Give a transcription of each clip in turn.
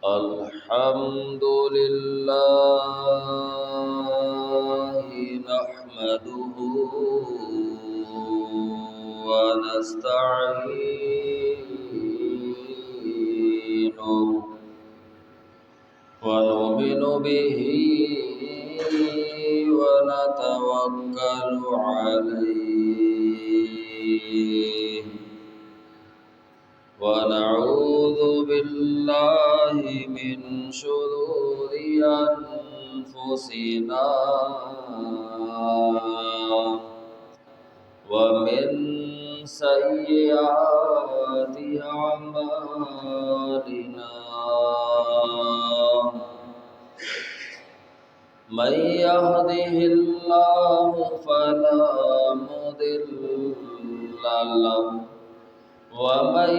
الحمد لله نحمده ونستعينه ونؤمن به ونتوكل عليه ونعوذ بالله من شرور أنفسنا ومن سيئات أعمالنا من يهده الله فلا مضل له ومن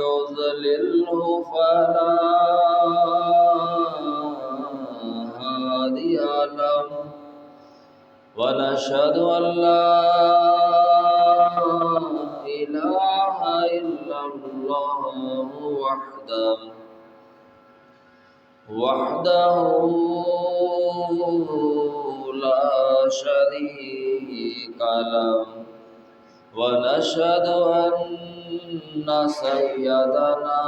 يضلله فلا هادي له ونشهد أن لا إله إلا الله وحده لا شريك له ونشهد أن سيدنا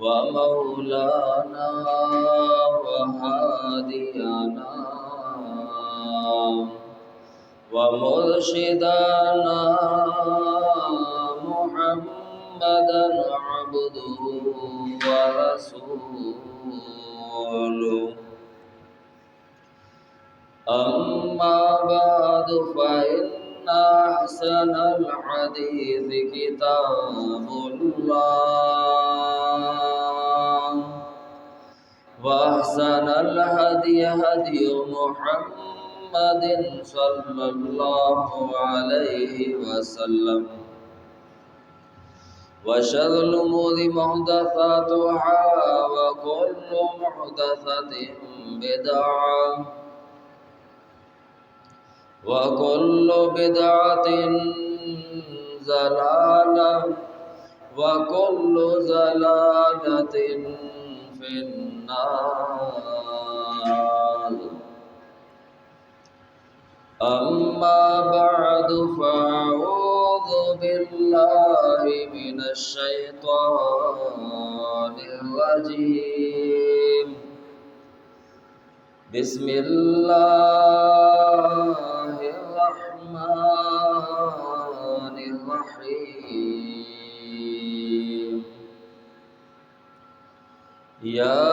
ومولانا وهادينا ومرشدنا محمدا عبده ورسوله أما بعد فإن أحسن الحديث كتاب الله وأحسن الهدي هدي محمد صلى الله عليه وسلم وشر الأمور محدثاتها وكل محدثة بدعة وكل بدعة ضلالة وكل ضلالة في النار أما بعد فأعوذ بالله من الشيطان الرجيم بسم الله الرحمن الرحيم يا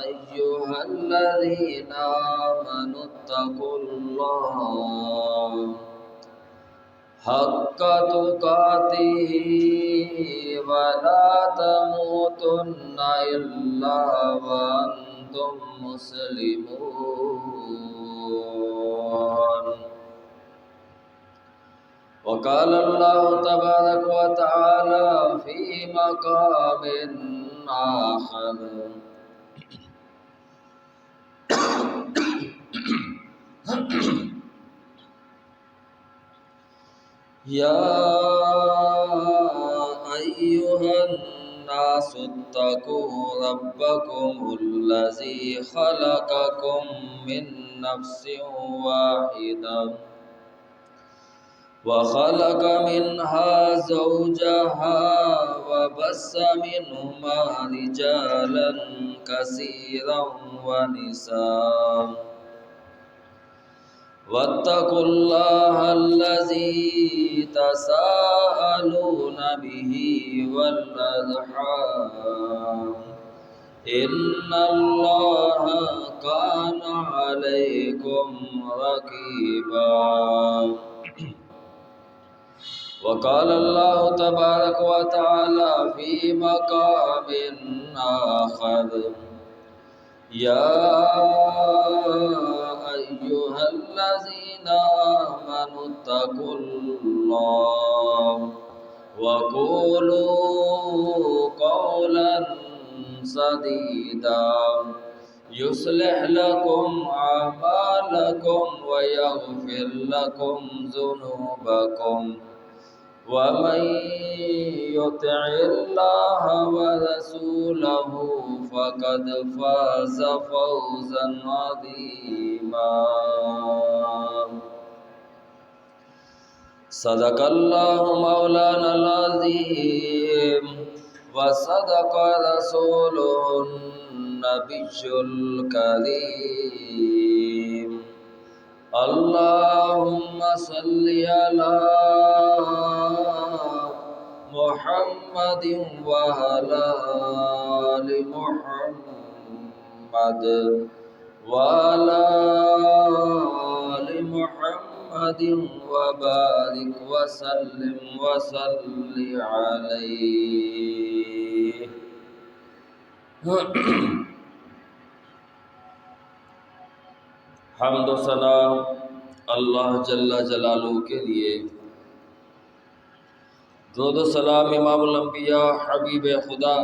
أيها الذين آمنوا اتقوا الله حق تقاته ولا تموتن إلا وأنتم مسلمون وقال الله تبارك وتعالى في مقام آخر يا أيها الناس اتقوا ربكم الذي خلقكم من نفس واحدة وخلق منها زوجها وبث منهما رجالا كثيرا ونساء واتقوا الله الذي تساءلون به والأرحام إن الله كان عليكم رقيبا وقال الله تبارك وتعالى في مقام آخر يا أيها الذين آمنوا اتقوا الله وقولوا قولا سديدا يصلح لكم أعمالكم ويغفر لكم ذنوبكم ومن يطع الله ورسوله فقد فاز فوزا عظيما. صدق الله مولانا العظيم وصدق رسوله النبي الكريم. اللهم صل على محمد وعلى آل محمد وعلى آل محمد وبارك وسلم وصل عليه. حمد و ثنا اللہ جل جلالہ کے لیے، درود و سلام امام الانبیاء حبیب خدا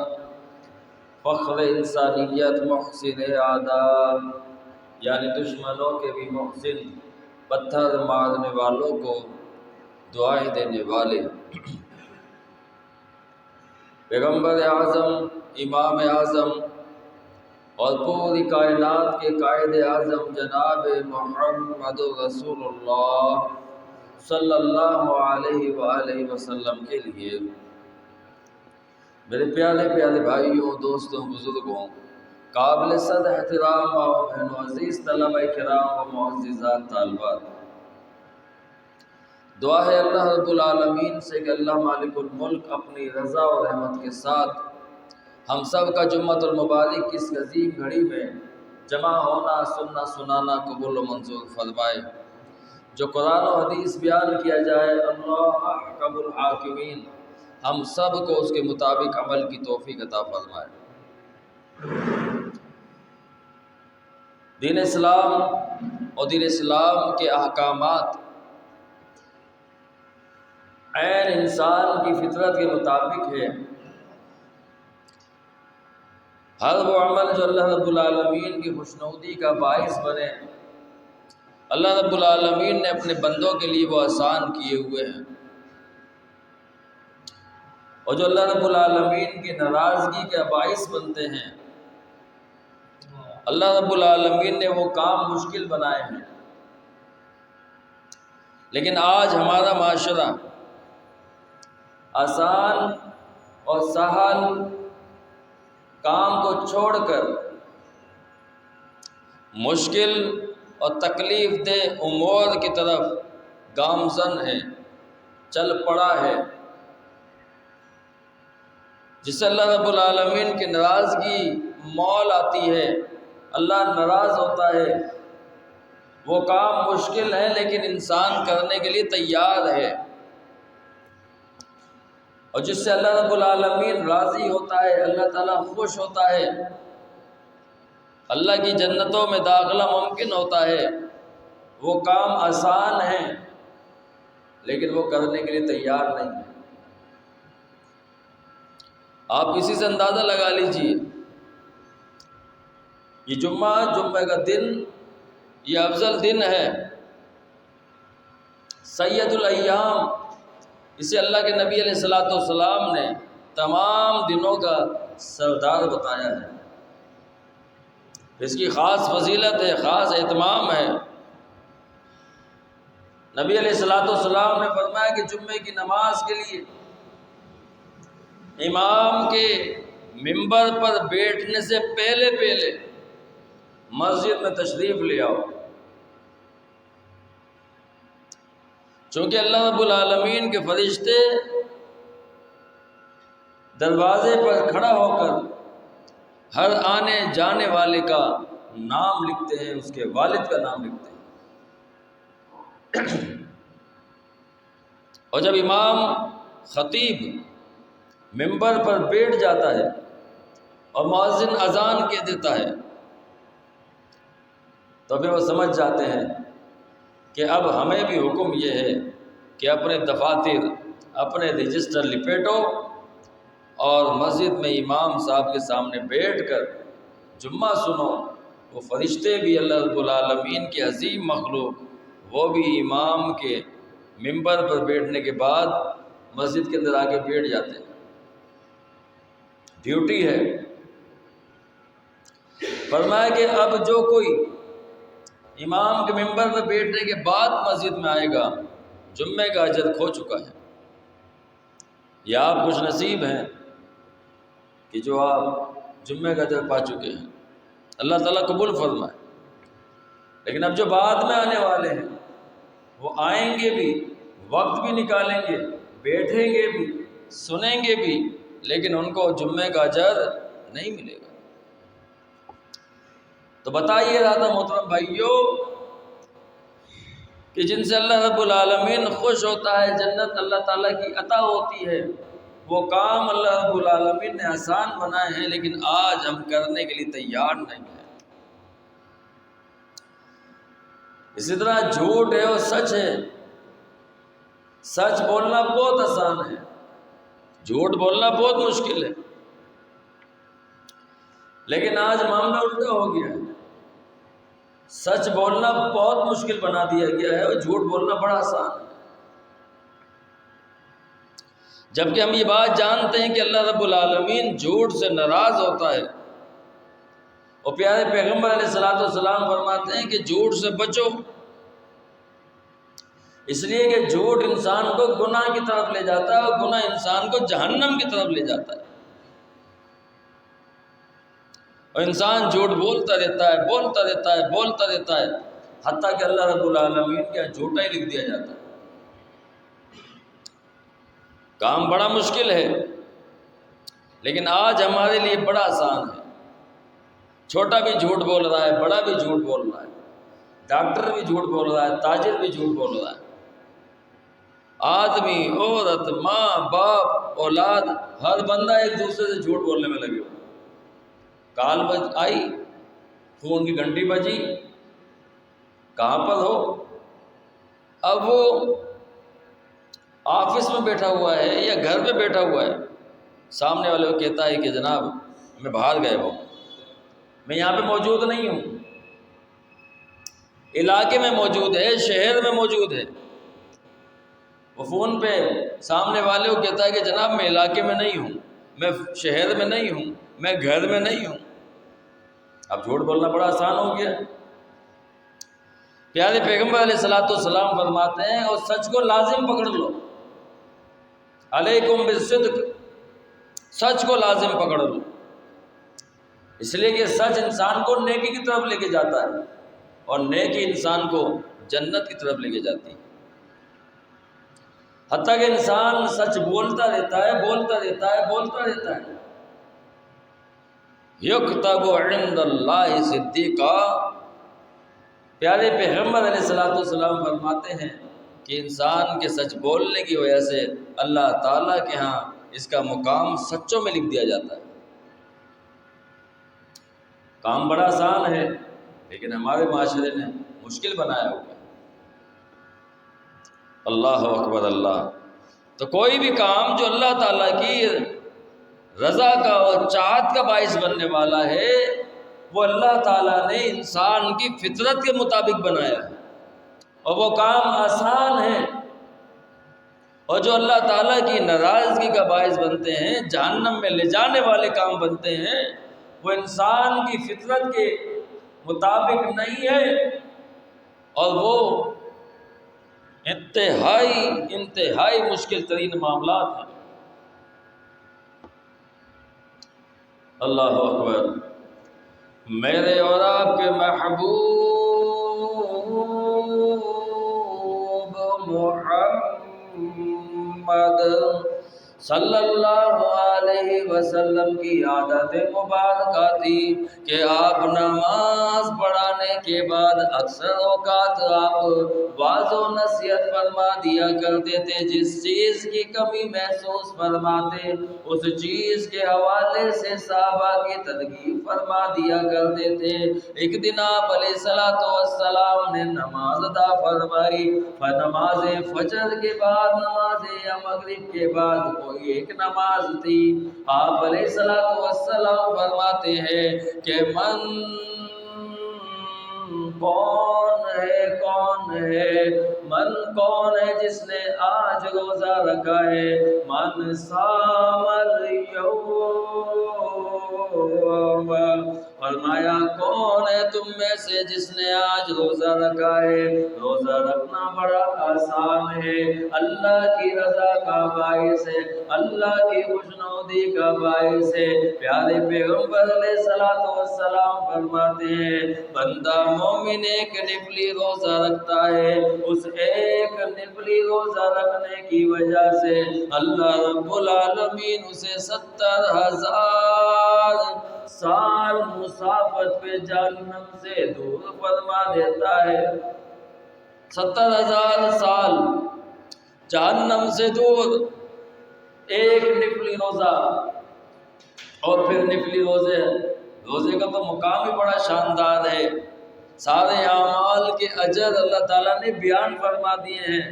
فخر انسانیت محسن آداب یعنی دشمنوں کے بھی محسن، پتھر مارنے والوں کو دعائیں دینے والے، پیغمبر اعظم امام اعظم اور پوری کائنات کے قائد اعظم جناب محمد رسول اللہ صلی اللہ علیہ وآلہ وسلم کے لیے، میرے پیارے پیارے بھائیوں، دوستوں، بزرگوں، قابل صد احترام اور بہنوں، عزیز طلبہ کرام و معززات طالبات، دعا ہے اللہ رب العالمین سے کہ اللہ مالک الملک اپنی رضا و رحمت کے ساتھ ہم سب کا جمعۃ المبارک کی اس عظیم گھڑی میں جمع ہونا، سننا سنانا قبول و منظور فرمائے. جو قرآن و حدیث بیان کیا جائے، اللہ احکم الحاکمین، ہم سب کو اس کے مطابق عمل کی توفیق عطا فرمائے. دین اسلام اور دین اسلام کے احکامات عین انسان کی فطرت کے مطابق ہے. ہر وہ عمل جو اللہ رب العالمین کی خوشنودی کا باعث بنے، اللہ رب العالمین نے اپنے بندوں کے لیے وہ آسان کیے ہوئے ہیں، اور جو اللہ رب العالمین کی ناراضگی کا باعث بنتے ہیں، اللہ رب العالمین نے وہ کام مشکل بنائے ہیں. لیکن آج ہمارا معاشرہ آسان اور سہل کام کو چھوڑ کر مشکل اور تکلیف دہ امور کی طرف گامزن ہے، چل پڑا ہے، جس سے اللہ رب العالمین کی ناراضگی مول آتی ہے، اللہ ناراض ہوتا ہے. وہ کام مشکل ہے لیکن انسان کرنے کے لیے تیار ہے، اور جس سے اللہ رب العالمین راضی ہوتا ہے، اللہ تعالیٰ خوش ہوتا ہے، اللہ کی جنتوں میں داخلہ ممکن ہوتا ہے. وہ کام آسان ہے لیکن وہ کرنے کے لیے تیار نہیں ہے. آپ اسی سے اندازہ لگا لیجئے، یہ جمعہ کا دن یہ افضل دن ہے، سید الایام، اسے اللہ کے نبی علیہ السلام نے تمام دنوں کا سردار بتایا ہے. اس کی خاص فضیلت ہے، خاص اہتمام ہے. نبی علیہ السلام نے فرمایا کہ جمعے کی نماز کے لیے امام کے منبر پر بیٹھنے سے پہلے مسجد میں تشریف لے آؤ، چونکہ اللہ رب العالمین کے فرشتے دروازے پر کھڑا ہو کر ہر آنے جانے والے کا نام لکھتے ہیں، اس کے والد کا نام لکھتے ہیں. اور جب امام خطیب منبر پر بیٹھ جاتا ہے اور مؤذن اذان کہہ دیتا ہے تو پھر وہ سمجھ جاتے ہیں کہ اب ہمیں بھی حکم یہ ہے کہ اپنے دفاتر، اپنے رجسٹر لپیٹو اور مسجد میں امام صاحب کے سامنے بیٹھ کر جمعہ سنو. وہ فرشتے بھی اللہ رب العالمین کی عظیم مخلوق، وہ بھی امام کے منبر پر بیٹھنے کے بعد مسجد کے اندر آ کے بیٹھ جاتے ہیں، ڈیوٹی ہے۔ فرمایا کہ اب جو کوئی امام کے ممبر پہ بیٹھنے کے بعد مسجد میں آئے گا جمعے کا اجر کھو چکا ہے۔ یا آپ خوش نصیب ہیں کہ جو آپ جمعے کا اجر پا چکے ہیں، اللہ تعالیٰ قبول فرمائے۔ لیکن اب جو بعد میں آنے والے ہیں وہ آئیں گے بھی، وقت بھی نکالیں گے، بیٹھیں گے بھی، سنیں گے بھی، لیکن ان کو جمعے کا اجر نہیں ملے گا۔ تو بتائیے راتا محترم بھائیوں کہ جن سے اللہ رب العالمین خوش ہوتا ہے، جنت اللہ تعالیٰ کی عطا ہوتی ہے، وہ کام اللہ رب العالمین نے آسان بنائے ہیں، لیکن آج ہم کرنے کے لیے تیار نہیں ہیں۔ اسی طرح جھوٹ ہے اور سچ ہے۔ سچ بولنا بہت آسان ہے، جھوٹ بولنا بہت مشکل ہے، لیکن آج معاملہ الٹا ہو گیا ہے۔ سچ بولنا بہت مشکل بنا دیا گیا ہے اور جھوٹ بولنا بڑا آسان ہے۔ جبکہ ہم یہ بات جانتے ہیں کہ اللہ رب العالمین جھوٹ سے ناراض ہوتا ہے، اور پیارے پیغمبر علیہ السلام فرماتے ہیں کہ جھوٹ سے بچو، اس لیے کہ جھوٹ انسان کو گناہ کی طرف لے جاتا ہے اور گناہ انسان کو جہنم کی طرف لے جاتا ہے۔ اور انسان جھوٹ بولتا رہتا ہے، بولتا رہتا ہے، بولتا رہتا ہے، حتیٰ کہ اللہ رب العالمین کا جھوٹا ہی لکھ دیا جاتا ہے۔ کام بڑا مشکل ہے، لیکن آج ہمارے لیے بڑا آسان ہے۔ چھوٹا بھی جھوٹ بول رہا ہے، بڑا بھی جھوٹ بول رہا ہے، ڈاکٹر بھی جھوٹ بول رہا ہے، تاجر بھی جھوٹ بول رہا ہے، آدمی، عورت، ماں، باپ، اولاد، ہر بندہ ایک دوسرے سے جھوٹ بولنے میں لگے ہو۔ کال آئی، فون کی گھنٹی بجی، کہاں پر ہو؟ اب وہ آفس میں بیٹھا ہوا ہے یا گھر پہ بیٹھا ہوا ہے، سامنے والے کو کہتا ہے کہ جناب میں باہر گئے ہوں، میں یہاں پہ موجود نہیں ہوں، علاقے میں موجود ہے، شہر میں موجود ہے۔ وہ فون پہ سامنے والے کو کہتا ہے کہ جناب میں علاقے میں نہیں ہوں، میں شہر میں نہیں ہوں، میں گھر میں نہیں ہوں۔ اب جھوٹ بولنا بڑا آسان ہو گیا۔ پیارے پیغمبر علیہ السلام فرماتے ہیں اور سچ کو لازم پکڑ لو، علیکم بالصدق، سچ کو لازم پکڑ لو، اس لیے کہ سچ انسان کو نیکی کی طرف لے کے جاتا ہے اور نیکی انسان کو جنت کی طرف لے کے جاتی ہے۔ حتیٰ کہ انسان سچ بولتا رہتا ہے، بولتا رہتا ہے، بولتا رہتا ہے۔ یکتب عند اللہ صدیقا، پیارے پیغمبر علیہ السلام فرماتے ہیں کہ انسان کے سچ بولنے کی وجہ سے اللہ تعالیٰ کے ہاں اس کا مقام سچوں میں لکھ دیا جاتا ہے۔ کام بڑا آسان ہے، لیکن ہمارے معاشرے نے مشکل بنایا ہوا ہے۔ اللہ اکبر اللہ۔ تو کوئی بھی کام جو اللہ تعالیٰ کی رضا کا اور چاہت کا باعث بننے والا ہے، وہ اللہ تعالیٰ نے انسان کی فطرت کے مطابق بنایا ہے، اور وہ کام آسان ہے۔ اور جو اللہ تعالیٰ کی ناراضگی کا باعث بنتے ہیں، جہنم میں لے جانے والے کام بنتے ہیں، وہ انسان کی فطرت کے مطابق نہیں ہے، اور وہ انتہائی مشکل ترین معاملات ہیں۔ اللہ اکبر۔ میرے اور آپ کے محبوب محمد صلی اللہ علیہ وسلم کی عادت مبارکہ تھی کہ آپ نماز پڑھانے کے بعد اکثر اوقات آپ واعظ و نصیحت فرما دیا کرتے تھے۔ جس چیز کی کمی محسوس فرماتے اس چیز کے حوالے سے صحابہ کی ترغیب فرما دیا کرتے تھے۔ ایک دن آپ علیہ السلام نے نماز ادا فرمائی، نماز فجر کے بعد، نماز یا مغرب کے بعد کوئی ایک نماز تھی۔ آپ علیہ السلام فرماتے ہیں کہ کون ہے کون ہے، من کون ہے جس نے آج روزہ رکھا ہے، من صام الیوم، فرمایا کون ہے تم میں سے جس نے آج روزہ رکھا ہے۔ روزہ رکھنا بڑا آسان ہے، اللہ کی رضا کا باعث ہے، اللہ کی خوشنودی کا باعث ہے۔ پیارے پیغمبر علیہ الصلوۃ والسلام فرماتے ہیں بندہ مومن ایک نفلی روزہ رکھتا ہے، اس ایک نفلی روزہ رکھنے کی وجہ سے اللہ رب العالمین اسے 70,000 سال مسافت پہ جہنم سے دور فرما دیتا ہے۔ 70,000 سال جہنم سے دور، ایک نفلی روزہ۔ اور پھر نفلی روزے کا تو مقام ہی بڑا شاندار ہے، سارے اعمال کے اجر اللہ تعالیٰ نے بیان فرما دیے ہیں،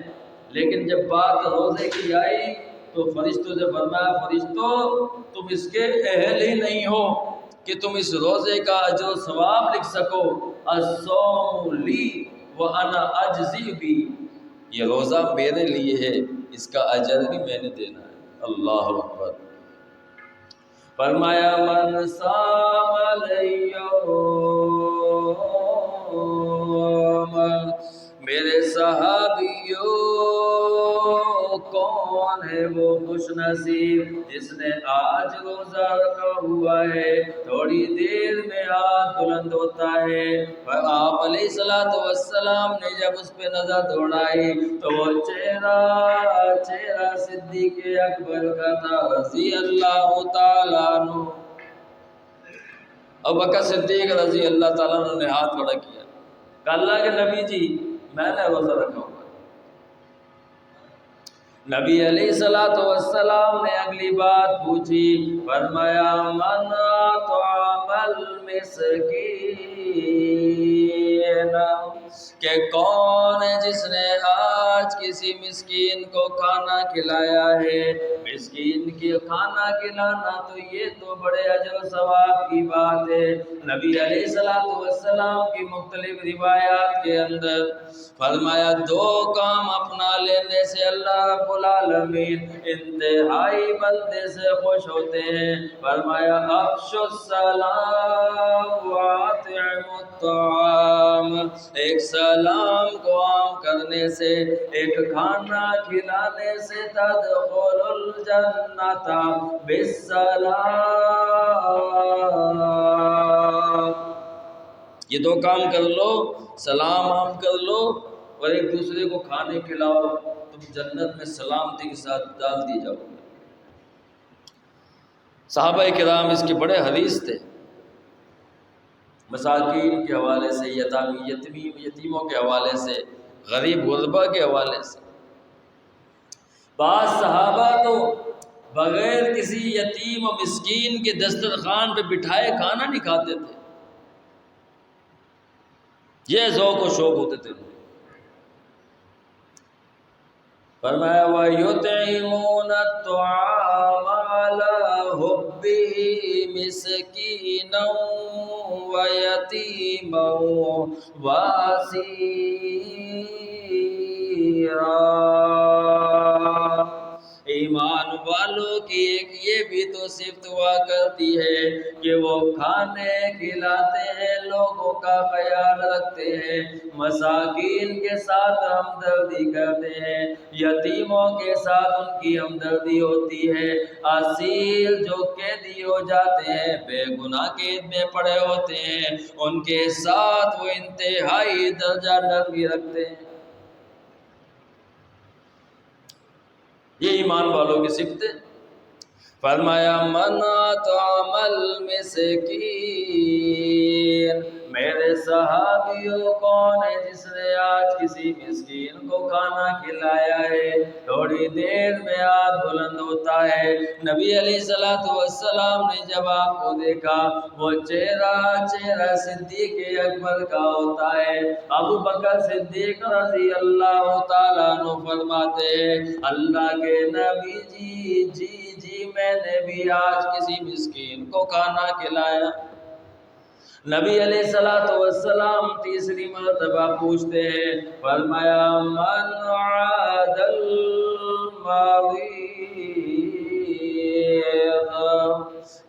لیکن جب بات روزے کی آئی تو فرشتوں سے فرمایا فرشتوں تم اس کے اہل ہی نہیں ہو کہ تم اس روزے کا اجر و ثواب لکھ سکو۔ الصوم لی وانا اجزی بھی، یہ روزہ میرے لیے ہے، اس کا اجر بھی میں نے دینا ہے۔ اللہ اکبر۔ فرمایا من صام الیوم، میرے صحابیوں کون ہے وہ خوش نصیب جس نے آج روزہ رکھا ہوا ہے، تھوڑی دیر میں ہاتھ بلند ہوتا ہے۔ اور آپ علیہ الصلوۃ والسلام نے جب اس پہ نظر دوڑائی تو وہ چہرہ صدیق اکبر کا تھا رضی اللہ تعالیٰ عنہ۔ ابوبکر صدیق رضی اللہ تعالیٰ عنہ نے ہاتھ کھڑا کیا، کہا اللہ کے نبی جی میں نے روزہ رکھا ہوا۔ نبی علیہ الصلوۃ والسلام نے اگلی بات پوچھی، فرمایا من اطعم المسکین، کہ کون ہے جس نے آج کسی مسکین کو کھانا کھلایا ہے۔ مسکین کی کھانا کھلانا تو یہ تو بڑے اجر و ثواب کی بات ہے۔ نبی علیہ الصلوۃ والسلام کی مختلف روایات کے اندر فرمایا دو کام اپنا لینے سے اللہ رب العالمین انتہائی بندے سے خوش ہوتے ہیں۔ فرمایا افشوا السلام واطعموا الطعام، ایک سلام کو عام کرنے سے، ایک کھانا کھلانے سے تدخل الجنت بالسلام، یہ دو کام کر لو، سلام عام کر لو اور ایک دوسرے کو کھانے کھلاؤ، تم جنت میں سلامتی کے ساتھ ڈال دی جاؤ۔ صحابہ کرام اس کے بڑے حریص تھے، مساکین کے حوالے سے، یتیموں کے حوالے سے، غریب غربا کے حوالے سے۔ بعض صحابہ تو بغیر کسی یتیم و مسکین کے دسترخوان پہ بٹھائے کھانا نہیں کھاتے تھے، یہ ذوق و شوق ہوتے تھے۔ فرمایا وَيُطْعِمُونَ الطَّعَامَ عَلَىٰ حُبِّهِ مِسْكِينًا وَيَتِيمًا وَأَسِيرًا، ایمان والوں کی ایک یہ بھی تو صفت ہوا کرتی ہے کہ وہ کھانے کھلاتے ہیں، لوگوں کا خیال رکھتے ہیں، مساکین کے ساتھ ہمدردی کرتے ہیں، یتیموں کے ساتھ ان کی ہمدردی ہوتی ہے، اسیر جو قیدی ہو جاتے ہیں، بے گناہ قید میں پڑے ہوتے ہیں، ان کے ساتھ وہ انتہائی درجہ نرمی رکھتے ہیں۔ یہ ایمان والوں کی صفت ہے۔ فرمایا من اطعم المسکین، میرے صحابیوں کون ہے جس نے آج کسی مسکین کو کھانا کھلایا ہے، تھوڑی دیر میں ہاتھ بلند ہوتا ہے۔ نبی علیہ الصلوۃ والسلام نے جب آپ کو دیکھا وہ چہرہ صدیق اکبر کا ہوتا ہے۔ ابوبکر صدیق رضی اللہ تعالیٰ عنہ فرماتے ہیں اللہ کے نبی جی میں نے بھی آج کسی مسکین کو کھانا کھلایا۔ نبی علیہ الصلوۃ والسلام تیسری مرتبہ پوچھتے ہیں، فرمایا من عاد الماضی،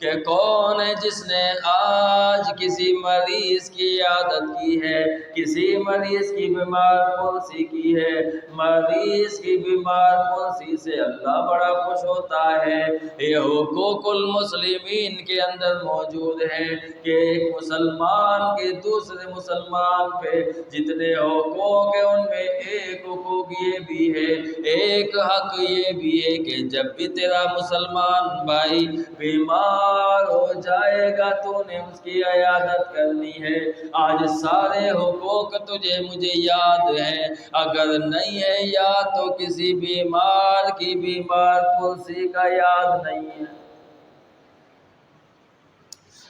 کہ کون ہے جس نے آج کسی مریض کی عادت کی ہے، کسی مریض کی بیمار پرسی کی ہے۔ مریض کی بیمار پرسی سے اللہ بڑا خوش ہوتا ہے۔ یہ حقوق المسلمین کے اندر موجود ہے کہ ایک مسلمان کے دوسرے مسلمان پہ جتنے حقوق ہیں ان میں ایک حقوق یہ بھی ہے، ایک حق یہ بھی ہے کہ جب بھی تیرا مسلمان بھائی بیمار ہو جائے گا تو نے اس کی عیادت کرنی ہے۔ آج سارے حقوق تجھے مجھے یاد ہیں، اگر نہیں ہے یاد تو کسی بیمار کی بیمار پرسی کا یاد نہیں ہے۔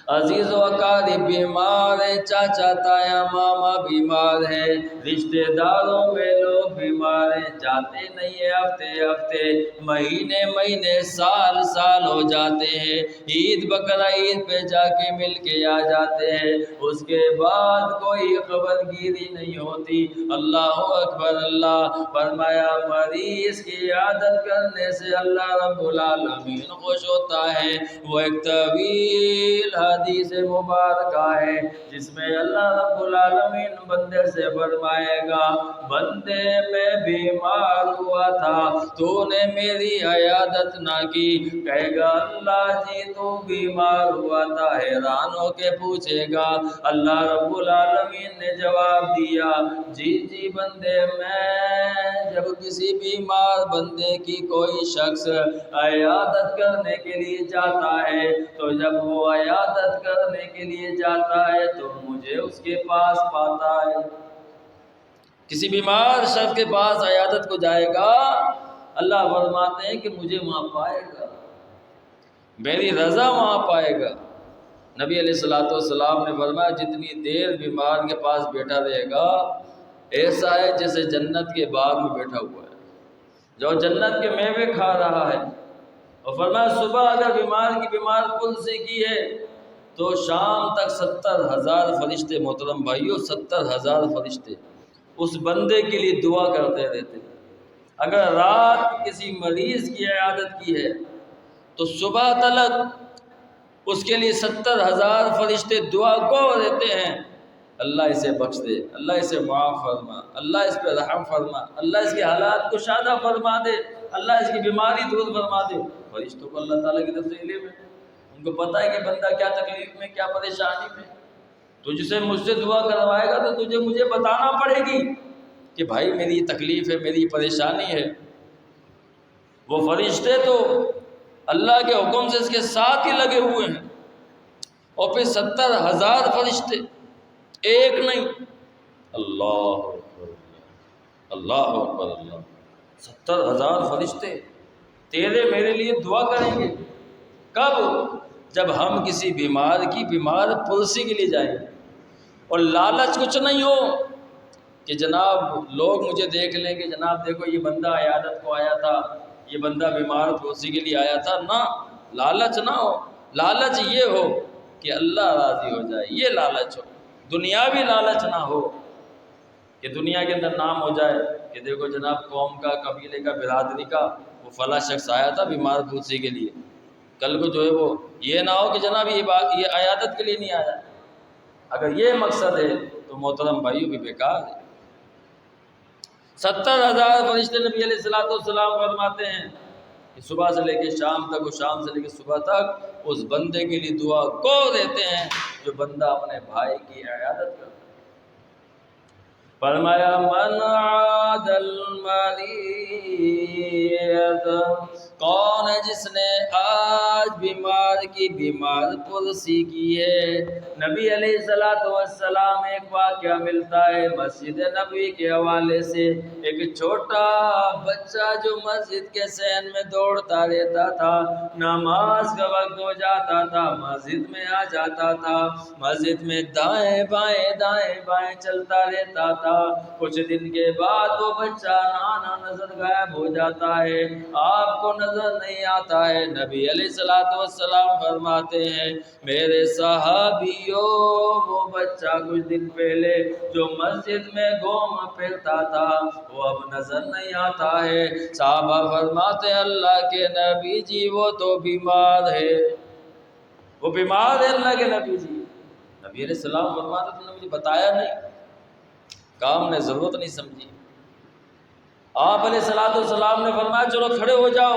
عزیز و اقارب بیمار ہے، چاچا تایا ماما بیمار ہے، رشتہ داروں میں لوگ بیمار ہیں، جاتے نہیں ہیں، ہفتے ہفتے مہینے مہینے سال سال ہو جاتے ہیں، عید بقرہ عید پہ جا کے مل کے آ جاتے ہیں، اس کے بعد کوئی خبر گیری نہیں ہوتی۔ اللہ اکبر، اللہ فرمایا مریض کی عادت کرنے سے اللہ رب العالمین خوش ہوتا ہے۔ وہ ایک طویل حدیث مبارکہ ہے جس میں اللہ رب العالمین بندے سے فرمائے گا، بندے میں بیمار ہوا تھا تو نے میری عیادت نہ کی، کہے گا اللہ جی تو بیمار ہوا تھا، حیران ہو کے پوچھے گا، اللہ رب العالمین نے جواب دیا، جی جی بندے میں جب کسی بیمار بندے کی کوئی شخص عیادت کرنے کے لیے جاتا ہے تو جب وہ عیادت کرنے کے لیے جاتا ہے تو مجھے اس کے پاس پاتا ہے۔ کسی بیمار شخص کے پاس عیادت کو جائے گا، اللہ فرماتے ہیں کہ مجھے وہاں پائے گا، میری رضا وہاں پائے گا۔ نبی علیہ الصلوۃ والسلام نے فرمایا جتنی دیر بیمار کے پاس بیٹھا رہے گا ایسا ہے جیسے جنت کے باغ میں بیٹھا ہوا ہے، جو جنت کے میوے کھا رہا ہے۔ اور فرمایا صبح اگر بیمار کی بیمار پرسی کی ہے تو شام تک 70,000 فرشتے، محترم بھائیو 70,000 فرشتے اس بندے کے لیے دعا کرتے رہتے۔ اگر رات کسی مریض کی عیادت کی ہے تو صبح تلک اس کے لیے 70,000 فرشتے دعا کو رہتے ہیں، اللہ اسے بخش دے، اللہ اسے معاف فرما، اللہ اس پہ رحم فرما، اللہ اس کے حالات کو شادہ فرما دے، اللہ اس کی بیماری دور فرما دے۔ فرشتوں کو اللہ تعالیٰ کی طرف سے علم ہے، ان کو پتہ ہے کہ بندہ کیا تکلیف میں، کیا پریشانی میں۔ تو جسے مجھ سے دعا کروائے گا تو تجھے مجھے بتانا پڑے گی کہ بھائی میری تکلیف ہے، میری پریشانی ہے۔ وہ فرشتے تو اللہ کے حکم سے اس کے ساتھ ہی لگے ہوئے ہیں، اور پھر 70,000 فرشتے، ایک نہیں، اللہ اکبر اللہ اکبر اللہ، 70,000 فرشتے تیرے میرے لیے دعا کریں گے۔ کب؟ جب ہم کسی بیمار کی بیمار پرسی کے لیے جائیں گے، اور لالچ کچھ نہیں ہو کہ جناب لوگ مجھے دیکھ لیں کہ جناب دیکھو یہ بندہ عیادت کو آیا تھا، یہ بندہ بیمار پرسی کے لیے آیا تھا، نہ، لالچ نہ ہو۔ لالچ یہ ہو کہ اللہ راضی ہو جائے، یہ لالچ ہو، دنیاوی لالچ نہ ہو کہ دنیا کے اندر نام ہو جائے کہ دیکھو جناب قوم کا، قبیلے کا، برادری کا وہ فلاں شخص آیا تھا بیمار پرسی کے لیے، کل کو جو ہے وہ یہ نہ ہو کہ جناب یہ عیادت کے لیے نہیں آیا۔ اگر یہ مقصد ہے تو محترم بھائیوں بھی بیکار ہے۔ 70,000 فرشتے نبی علیہ الصلوۃ والسلام فرماتے ہیں کہ صبح سے لے کے شام تک، اور شام سے لے کے صبح تک اس بندے کے لیے دعا کو دیتے ہیں جو بندہ اپنے بھائی کی عیادت کرتا ہے۔ فرمایا من عاد المریض، کون ہے جس نے آج بیمار کی بیمار پرسی کی ہے۔ نبی علیہ الصلوۃ والسلام ایک واقعہ ملتا ہے مسجد نبوی کے حوالے سے، ایک چھوٹا بچہ جو مسجد کے صحن میں دوڑتا رہتا تھا، نماز کا وقت ہو جاتا تھا مسجد میں آ جاتا تھا، مسجد میں دائیں بائیں دائیں بائیں چلتا رہتا تھا۔ کچھ دن کے بعد وہ بچہ نانا نظر غائب ہو جاتا ہے، آپ کو نظر نظر نہیں آتا ہے۔ نبی علیہ السلام فرماتے ہیں میرے صحابیوں وہ بچہ کچھ دن پہلے جو مسجد میں گھوم پھرتا تھا وہ اب نظر نہیں آتا ہے۔ صحابہ فرماتے ہیں اللہ کے نبی جی وہ تو بیمار ہے، وہ بیمار ہے اللہ کے نبی جی۔ نبی علیہ السلام فرماتے تم نے مجھے بتایا نہیں، کام نے ضرورت نہیں سمجھی۔ آپ علیہ السلام نے فرمایا چلو کھڑے ہو جاؤ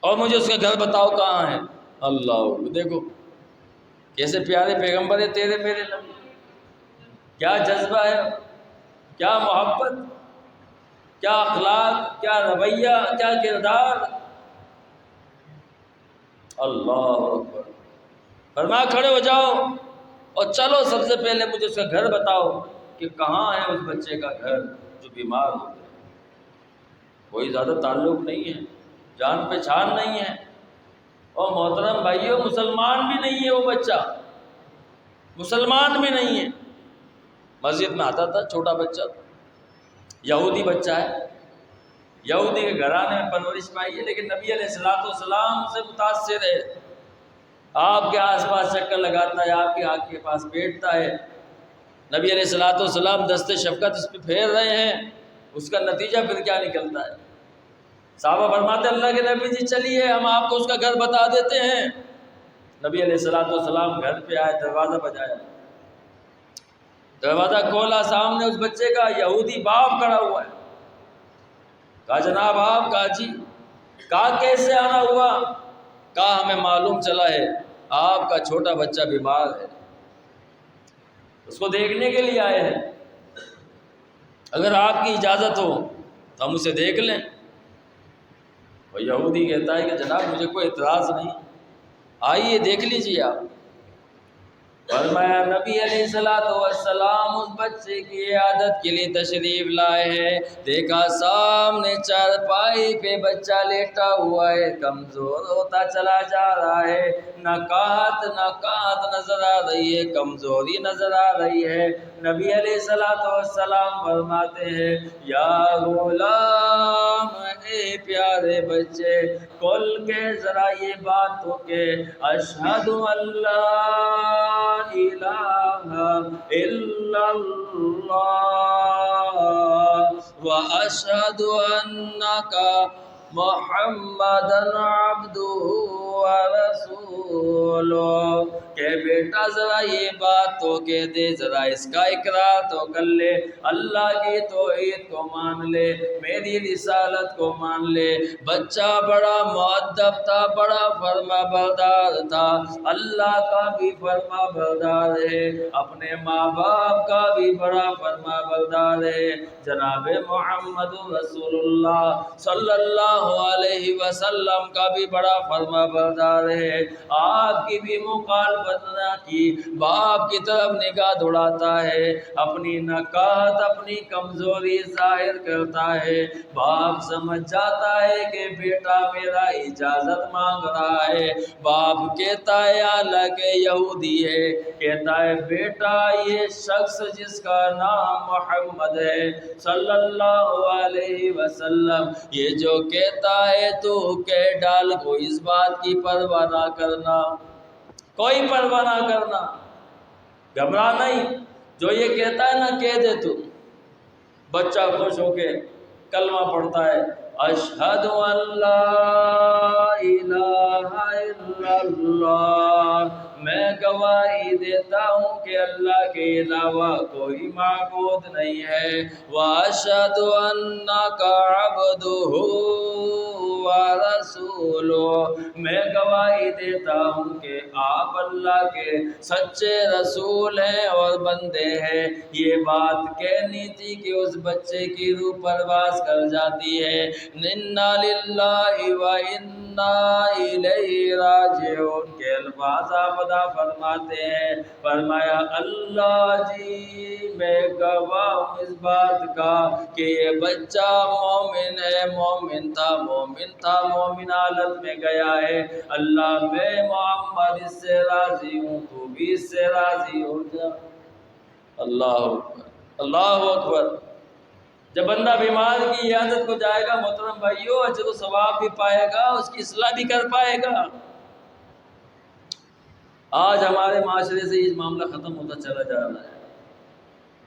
اور مجھے اس کا گھر بتاؤ کہاں ہے۔ اللہ دیکھو کیسے پیارے پیغمبر ہے تیرے میرے نبی، کیا جذبہ ہے، کیا محبت، کیا اخلاق، کیا رویہ، کیا کردار۔ اللہ اکبر۔ فرمایا کھڑے ہو جاؤ اور چلو سب سے پہلے مجھے اس کا گھر بتاؤ کہ کہاں ہے اس بچے کا گھر جو بیمار ہو گیا۔ کوئی زیادہ تعلق نہیں ہے، جان پہچان نہیں ہے، اور محترم بھائیوں مسلمان بھی نہیں ہے وہ بچہ، مسلمان بھی نہیں ہے۔ مسجد میں آتا تھا چھوٹا بچہ، یہودی بچہ ہے، یہودی کے گھرانے میں پرورش پائی ہے، لیکن نبی علیہ السلام سے متاثر ہے۔ آپ کے آس پاس چکر لگاتا ہے، آپ کی آنکھ کے پاس بیٹھتا ہے۔ نبی علیہ السلام دست شفقت اس پہ پھیر رہے ہیں، اس کا نتیجہ پھر کیا نکلتا ہے؟ صحابہ فرماتے اللہ کے نبی جی چلیے ہم آپ کو اس کا گھر بتا دیتے ہیں۔ نبی علیہ السلام گھر پہ آئے، دروازہ بجایا، دروازہ کھولا، سامنے اس بچے کا یہودی باپ کھڑا ہوا ہے۔ کہا جناب آپ، کہا جی، کہا کیسے آنا ہوا؟ کہا ہمیں معلوم چلا ہے آپ کا چھوٹا بچہ بیمار ہے، اس کو دیکھنے کے لیے آئے ہیں، اگر آپ کی اجازت ہو تو ہم اسے دیکھ لیں۔ وہ یہودی کہتا ہے کہ جناب مجھے کوئی اعتراض نہیں، آئیے دیکھ لیجیے آپ۔ فرمایا نبی علیہ السلام اس بچے کی عیادت کے لیے تشریف لائے ہیں، دیکھا سامنے چارپائی پہ بچہ لیٹا ہوا ہے، کمزور ہوتا چلا جا رہا ہے، نکات نظر آ رہی ہے، کمزوری نظر آ رہی ہے۔ نبی علیہ السلام فرماتے ہیں یا غلام، اے پیارے بچے، کھول کے ذرا یہ بات ہو کہ اشہد اللہ الہ الا اللہ واشہد انک محمدن عبدہ ورسولہ، کہ بیٹا ذرا یہ بات تو کہہ دے، ذرا اس کا اقرار تو کر لے، اللہ کی توحید کو مان لے، میری رسالت کو مان لے۔ بچہ بڑا مؤدب تھا، بڑا فرما بردار تھا، اللہ کا بھی فرما بردار ہے، اپنے ماں باپ کا بھی بڑا فرما بردار ہے، جناب محمد رسول اللہ صلی اللہ علیہ وسلم کا بھی بڑا فرما بردار ہے۔ آپ کی بھی مخالفت نہ کی، باپ کی طرف نگاہ دوڑاتا ہے، اپنی نکات اپنی کمزوری ظاہر کرتا ہے۔ باپ سمجھ جاتا ہے کہ بیٹا میرا اجازت مانگ رہا ہے، باپ کہتا ہے حالانکہ یہودی ہے، کہتا ہے بیٹا یہ شخص جس کا نام محمد ہے صلی اللہ علیہ وسلم، یہ جو کہتا ہے تو کہہ ڈال، کوئی اس بات کی پرواہ نہ کرنا، کوئی پرواہ نہ کرنا، گھبرا نہیں، جو یہ کہتا ہے نا کہہ دے تو۔ بچہ خوش ہو کے کلمہ پڑھتا ہے، اشہد ان لا الہ الا اللہ، میں گواہی دیتا ہوں کہ اللہ کے علاوہ کوئی معبود نہیں ہے، واشہد انک عبدہ ورسولہ، میں گواہی دیتا ہوں کہ آپ اللہ کے سچے رسول ہیں اور بندے ہیں۔ یہ بات کہنی تھی کہ اس بچے کی روح پرواز کر جاتی ہے۔ انا للہ و انا الیہ راجعون کے الفاظ آپ ادا فرماتے ہیں، فرمایا اللہ جی میں گواہ ہوں اس بات کا کہ یہ بچہ مومن ہے، مومن تھا، مومن حالت میں گیا ہے، اللہ میں محمد اس سے راضی ہوں، تو بھی اس سے راضی ہو جا۔ اللہ اکبر، اللہ اکبر۔ جب بندہ بیمار کی عیادت کو جائے گا محترم بھائیو، اجر و ثواب بھی پائے گا، اس کی اصلاح بھی کر پائے گا۔ آج ہمارے معاشرے سے یہ معاملہ ختم ہوتا چلا جا رہا ہے۔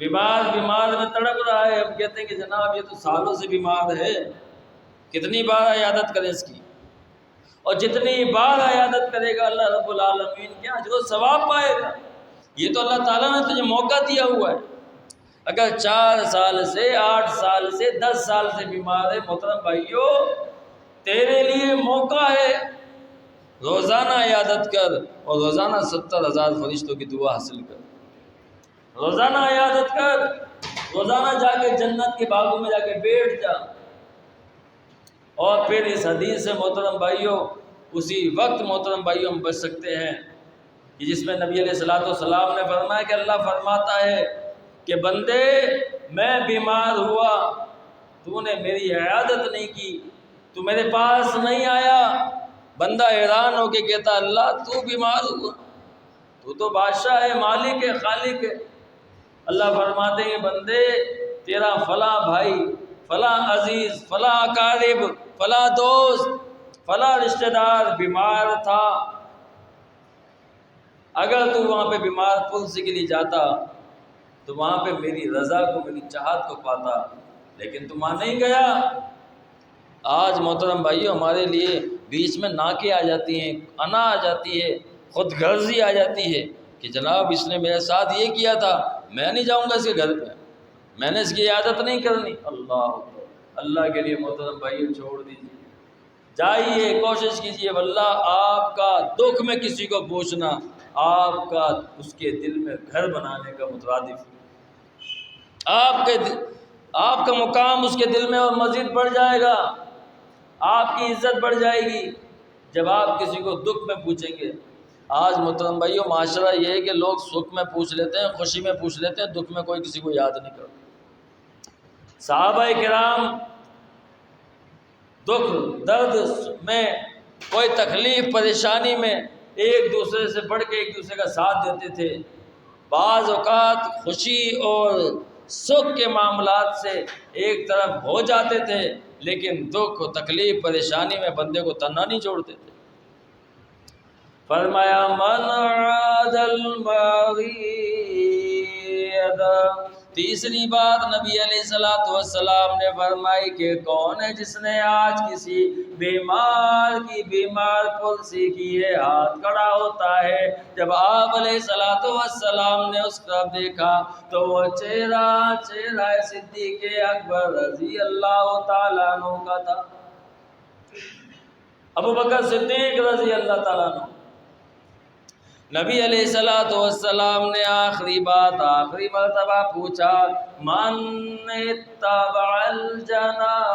بیمار میں تڑپ رہا ہے، اب کہتے ہیں کہ جناب یہ تو سالوں سے بیمار ہے، کتنی بار عیادت کرے اس کی، اور جتنی بار عیادت کرے گا اللہ رب العالمین کیا اجر و ثواب پائے گا۔ یہ تو اللہ تعالیٰ نے تجھے موقع دیا ہوا ہے۔ اگر 4 سال سے 8 سال سے 10 سال سے بیمار ہے محترم بھائیو، تیرے لیے موقع ہے، روزانہ عیادت کر اور روزانہ 70,000 فرشتوں کی دعا حاصل کر۔ روزانہ عیادت کر، روزانہ جا کے جنت کے باغوں میں جا کے بیٹھ جا۔ اور پھر اس حدیث سے محترم بھائیو، اسی وقت محترم بھائیو ہم بچ سکتے ہیں کہ جس میں نبی علیہ الصلوۃ والسلام نے فرمایا کہ اللہ فرماتا ہے کہ بندے میں بیمار ہوا، تو نے میری عیادت نہیں کی، تو میرے پاس نہیں آیا۔ بندہ حیران ہو کے کہتا اللہ تو بیمار ہوا، تو تو بادشاہ ہے، مالک ہے، خالق ہے۔ اللہ فرماتے ہیں بندے تیرا فلاں بھائی، فلاں عزیز، فلاں اقارب، فلاں دوست، فلاں رشتہ دار بیمار تھا، اگر تو وہاں پہ بیمار پلس کے لیے جاتا تو وہاں پہ میری رضا کو، میری چاہت کو پاتا، لیکن تم وہاں نہیں گیا۔ آج محترم بھائیو ہمارے لیے بیچ میں ناکیں آ جاتی ہیں، انا آ جاتی ہے، خود غرضی آ جاتی ہے کہ جناب اس نے میرے ساتھ یہ کیا تھا، میں نہیں جاؤں گا اس کے گھر پہ، میں نے اس کی عادت نہیں کرنی۔ اللہ کے لیے محترم بھائیو چھوڑ دیجیے، جائیے کوشش کیجیے، واللہ آپ کا دکھ میں کسی کو پوچھنا آپ کا اس کے دل میں گھر بنانے کا مترادف ہے۔ آپ کا مقام اس کے دل میں اور مزید بڑھ جائے گا، آپ کی عزت بڑھ جائے گی جب آپ کسی کو دکھ میں پوچھیں گے۔ آج محترم بھائیو معاشرہ یہ ہے کہ لوگ سکھ میں پوچھ لیتے ہیں، خوشی میں پوچھ لیتے ہیں، دکھ میں کوئی کسی کو یاد نہیں کرتا۔ صحابہ کرام دکھ درد میں، کوئی تکلیف پریشانی میں ایک دوسرے سے بڑھ کے ایک دوسرے کا ساتھ دیتے تھے۔ بعض اوقات خوشی اور سکھ کے معاملات سے ایک طرف ہو جاتے تھے، لیکن دکھ تکلیف پریشانی میں بندے کو تنہا نہیں چھوڑتے تھے۔ فرمایا من عاد المغید، تیسری بات نبی علیہ السلام نے فرمائی کہ کون ہے جس نے آج کسی بیمار کی بیمار پلسی کی ہے، ہاتھ کھڑا ہوتا ہے۔ جب آپ علیہ السلام نے اس طرف دیکھا تو وہ چہرہ صدیق اکبر رضی اللہ تعالیٰ عنہ کا تھا، ابو بکر صدیق رضی اللہ تعالیٰ عنہ۔ نبی علیہ السلام نے آخری مرتبہ پوچھا من اتبع الجنازہ،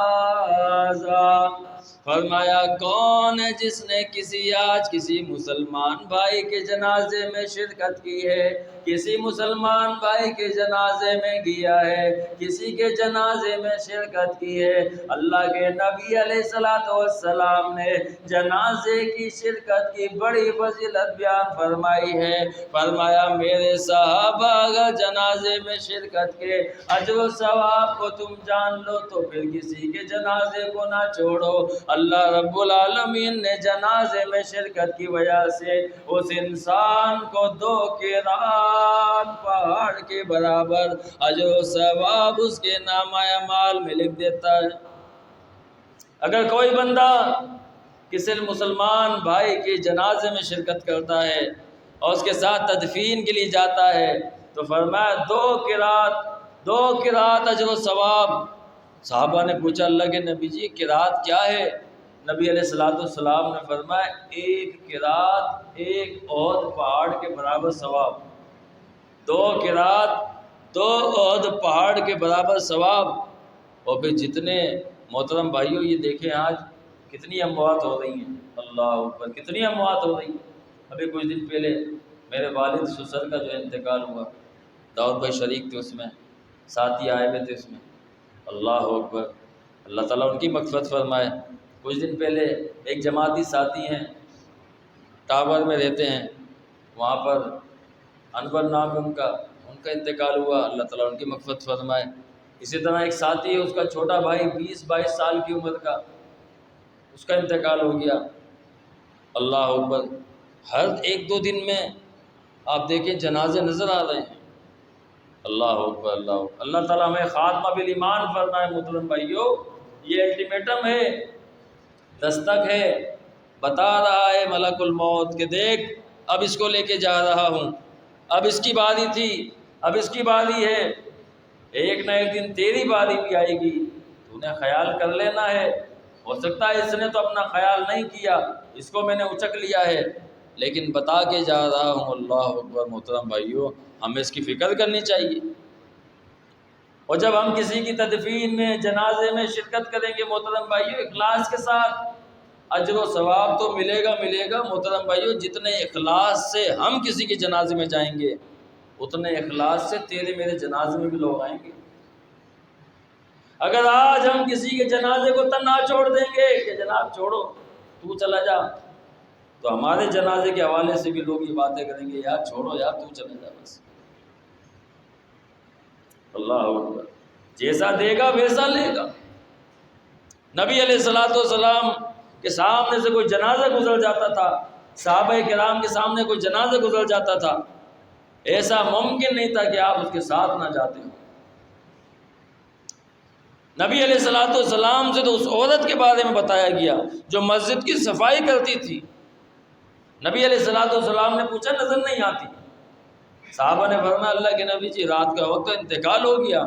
فرمایا کون ہے جس نے کسی مسلمان بھائی کے جنازے میں شرکت کی ہے، کسی مسلمان بھائی کے جنازے میں گیا ہے، کسی کے جنازے میں شرکت کی ہے۔ اللہ کے نبی علیہ السلام نے جنازے کی شرکت کی بڑی فضیلت بیان فرمائی ہے۔ فرمایا میرے صحابہ اگر جنازے میں شرکت کے اجر و ثواب کو تم جان لو تو پھر کسی کے جنازے کو نہ چھوڑو۔ اللہ رب العالمین نے جنازے میں شرکت کی وجہ سے اس انسان کو 2 قیراط پہاڑ کے برابر اجر و ثواب اس کے نامہ اعمال میں لکھ دیتا ہے۔ اگر کوئی بندہ کسی مسلمان بھائی کے جنازے میں شرکت کرتا ہے اور اس کے ساتھ تدفین کے لیے جاتا ہے تو فرمایا 2 قیراط اجر و ثواب۔ صحابہ نے پوچھا اللہ کے نبی جی قیراط کیا ہے؟ نبی علیہ السلام نے فرمایا 1 قیراط 1 احد پہاڑ کے برابر ثواب، 2 قیراط 2 احد پہاڑ کے برابر ثواب۔ اور پھر جتنے محترم بھائیوں یہ دیکھیں آج کتنی اموات ہو رہی ہیں، اللہ اکبر کتنی اموات ہو رہی ہیں۔ ابھی کچھ دن پہلے میرے والد سسر کا جو انتقال ہوا، داؤد بھائی شریک تھے اس میں، ساتھی آئے ہوئے تھے اس میں، اللہ اکبر اللہ تعالیٰ ان کی مغفرت فرمائے۔ کچھ دن پہلے ایک جماعتی ساتھی ہیں، ٹاور میں رہتے ہیں، وہاں پر انور نام ان کا انتقال ہوا، اللہ تعالیٰ ان کی مغفرت فرمائے۔ اسی طرح ایک ساتھی ہے، اس کا چھوٹا بھائی 20-22 سال کی عمر کا، اس کا انتقال ہو گیا۔ اللہ اکبر، ہر 1-2 دن میں آپ دیکھیں جنازے نظر آ رہے ہیں۔ اللہ اکبر، اللہ اکبر۔ اللہ تعالیٰ ہمیں خاتمہ بالایمان فرمائے۔ محترم بھائیو، یہ الٹیمیٹم ہے، دستک ہے، بتا رہا ہے ملک الموت کہ دیکھ اب اس کو لے کے جا رہا ہوں، اب اس کی باری تھی، اب اس کی باری ہے، ایک نہ ایک دن تیری باری بھی آئے گی، تو نے خیال کر لینا ہے۔ ہو سکتا ہے اس نے تو اپنا خیال نہیں کیا، اس کو میں نے اچک لیا ہے، لیکن بتا کے جا رہا ہوں۔ اللہ اکبر۔ محترم بھائیو، ہمیں اس کی فکر کرنی چاہیے۔ اور جب ہم کسی کی تدفین میں، جنازے میں شرکت کریں گے محترم بھائیو، اخلاص کے ساتھ، اجر و ثواب تو ملے گا ملے گا۔ محترم بھائیو، جتنے اخلاص سے ہم کسی کے جنازے میں جائیں گے، اتنے اخلاص سے تیرے میرے جنازے میں بھی لوگ آئیں گے۔ اگر آج ہم کسی کے جنازے کو تنہا چھوڑ دیں گے کہ جناب چھوڑو تو چلا جا، تو ہمارے جنازے کے حوالے سے بھی لوگ یہ باتیں کریں گے، یار چھوڑو یار تو چلا جا بس۔ اللہ اکبر۔ جیسا دے گا ویسا لے گا۔ نبی علیہ السلام کے سامنے سے کوئی جنازہ گزر جاتا تھا، صحابہ کرام کے سامنے کوئی جنازہ گزر جاتا تھا، ایسا ممکن نہیں تھا کہ آپ اس کے ساتھ نہ جاتے ہو۔ نبی علیہ السلام سے تو اس عورت کے بارے میں بتایا گیا جو مسجد کی صفائی کرتی تھی۔ نبی علیہ السلام نے پوچھا نظر نہیں آتی؟ صحابہ نے فرمایا اللہ کے نبی جی رات کا وقت انتقال ہو گیا،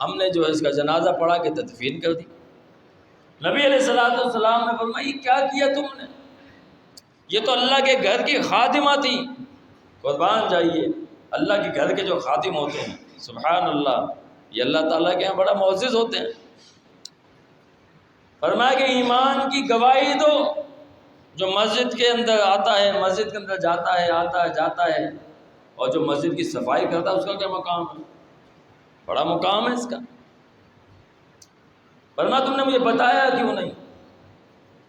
ہم نے جو ہے اس کا جنازہ پڑھا کے تدفین کر دی۔ نبی علیہ السلام نے فرمایا یہ کیا کیا تم نے؟ یہ تو اللہ کے گھر کی خادمہ تھی۔ قربان جائیے، اللہ کے گھر کے جو خادم ہوتے ہیں، سبحان اللہ، یہ اللہ تعالیٰ کے یہاں بڑا معزز ہوتے ہیں۔ فرمایا کہ ایمان کی گواہی دو، جو مسجد کے اندر آتا ہے، مسجد کے اندر جاتا ہے، آتا ہے جاتا ہے، اور جو مسجد کی صفائی کرتا ہے اس کا کیا مقام ہے؟ بڑا مقام ہے اس کا۔ فرمایا تم نے مجھے بتایا کیوں نہیں؟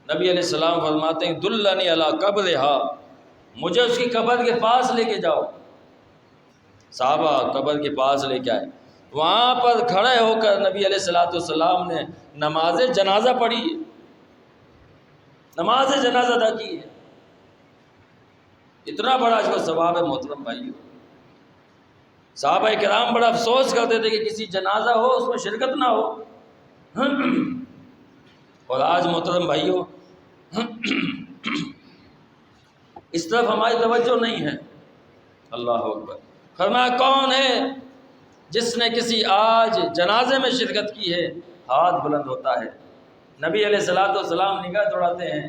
نبی علیہ السلام فرماتے ہیں دلنی علی قبرہا، مجھے اس کی قبر کے پاس لے کے جاؤ۔ صحابہ قبر کے پاس لے کے آئے، وہاں پر کھڑے ہو کر نبی علیہ السلام نے نماز جنازہ پڑھی ہے، نماز جنازہ ادا کی ہے۔ اتنا بڑا اس کا ثواب ہے محترم بھائیو۔ صحابہ کرام بڑا افسوس کرتے تھے کہ کسی جنازہ ہو اس میں شرکت نہ ہو، اور آج محترم بھائیو اس طرف ہماری توجہ نہیں ہے۔ اللہ اکبر۔ فرمایا کون ہے جس نے کسی آج جنازے میں شرکت کی ہے؟ ہاتھ بلند ہوتا ہے۔ نبی علیہ السلام نگاہ دوڑاتے ہیں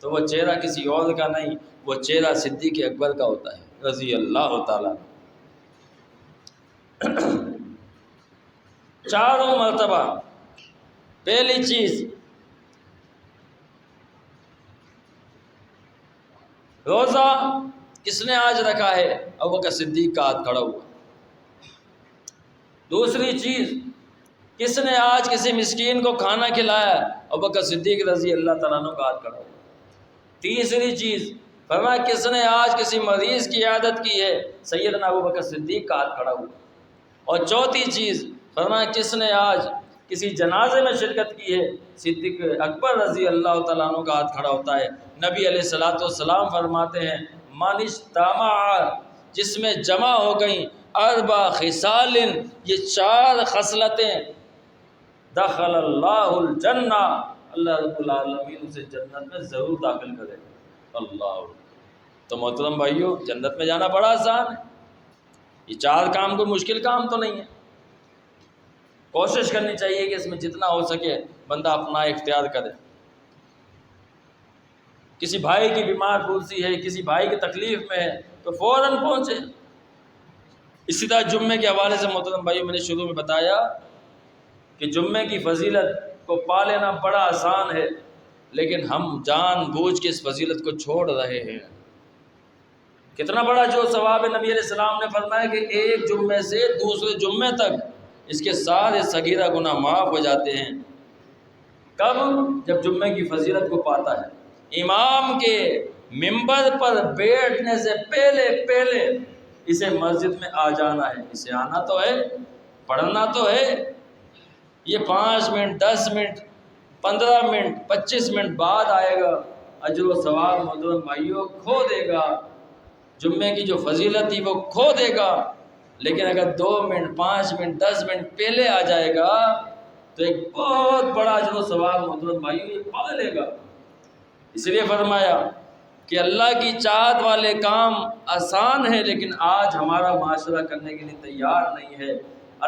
تو وہ چہرہ کسی اور کا نہیں، وہ چہرہ صدیق اکبر کا ہوتا ہے رضی اللہ تعالیٰ۔ چاروں مرتبہ، پہلی چیز روزہ کس نے آج رکھا ہے؟ ابوبکر صدیق کا ہاتھ کھڑا ہوا۔ دوسری چیز، کس نے آج کسی مسکین کو کھانا کھلایا؟ ابوبکر صدیق رضی اللہ تعالیٰ عنہ کا ہاتھ کھڑا ہوا۔ تیسری چیز، فرمایا کس نے آج کسی مریض کی عیادت کی ہے؟ سیدنا ابوبکر صدیق کا ہاتھ کھڑا ہوا۔ اور چوتھی چیز، فرمایا کس نے آج کسی جنازے میں شرکت کی ہے؟ صدیق اکبر رضی اللہ تعالیٰ عنہ کا ہاتھ کھڑا ہوتا ہے۔ نبی علیہ السلام فرماتے ہیں من اجتمع، جس میں جمع ہو گئیں اربع خصال، یہ 4 خصلتیں، دخل اللہ الجنہ، اللہ رب العالمین اسے جنت میں ضرور داخل کرے گا۔ اللہ، تو محترم بھائیو جنت میں جانا بڑا آسان ہے۔ یہ 4 کام کوئی مشکل کام تو نہیں ہے۔ کوشش کرنی چاہیے کہ اس میں جتنا ہو سکے بندہ اپنا اختیار کرے۔ کسی بھائی کی بیمار پرسی ہے، کسی بھائی کی تکلیف میں ہے تو فوراً پہنچے۔ اسی طرح جمعے کے حوالے سے محترم بھائی میں نے شروع میں بتایا کہ جمعے کی فضیلت کو پا لینا بڑا آسان ہے، لیکن ہم جان بوجھ کے اس فضیلت کو چھوڑ رہے ہیں۔ کتنا بڑا جو ثواب ہے، نبی علیہ السلام نے فرمایا کہ ایک جمعے سے دوسرے جمعے تک اس کے سارے صغیرہ گناہ معاف ہو جاتے ہیں۔ کب؟ جب جمعے کی فضیلت کو پاتا ہے۔ امام کے منبر پر بیٹھنے سے پہلے اسے مسجد میں آ جانا ہے، اسے آنا تو ہے، پڑھنا تو ہے، یہ 5 منٹ 10 منٹ 15 منٹ 25 منٹ بعد آئے گا، اجر و ثواب محترم بھائیوں کھو دے گا، جمعے کی جو فضیلت تھی وہ کھو دے گا۔ لیکن اگر 2 منٹ 5 منٹ 10 منٹ پہلے آ جائے گا تو ایک بہت بڑا اجر و ثواب محترم بھائیوں یہ پا لے گا۔ اس لیے فرمایا کہ اللہ کی چاہت والے کام آسان ہے، لیکن آج ہمارا معاشرہ کرنے کے لیے تیار نہیں ہے۔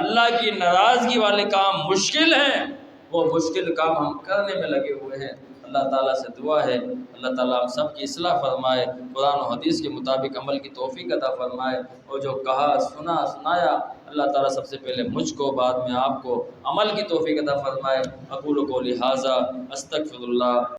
اللہ کی ناراضگی والے کام مشکل ہیں، وہ مشکل کام ہم کرنے میں لگے ہوئے ہیں۔ اللہ تعالیٰ سے دعا ہے اللہ تعالیٰ ہم سب کی اصلاح فرمائے، قرآن و حدیث کے مطابق عمل کی توفیق عطا فرمائے، اور جو کہا سنایا اللہ تعالیٰ سب سے پہلے مجھ کو بعد میں آپ کو عمل کی توفیق عطا فرمائے۔ اقول قولی ھذا استغفر اللہ۔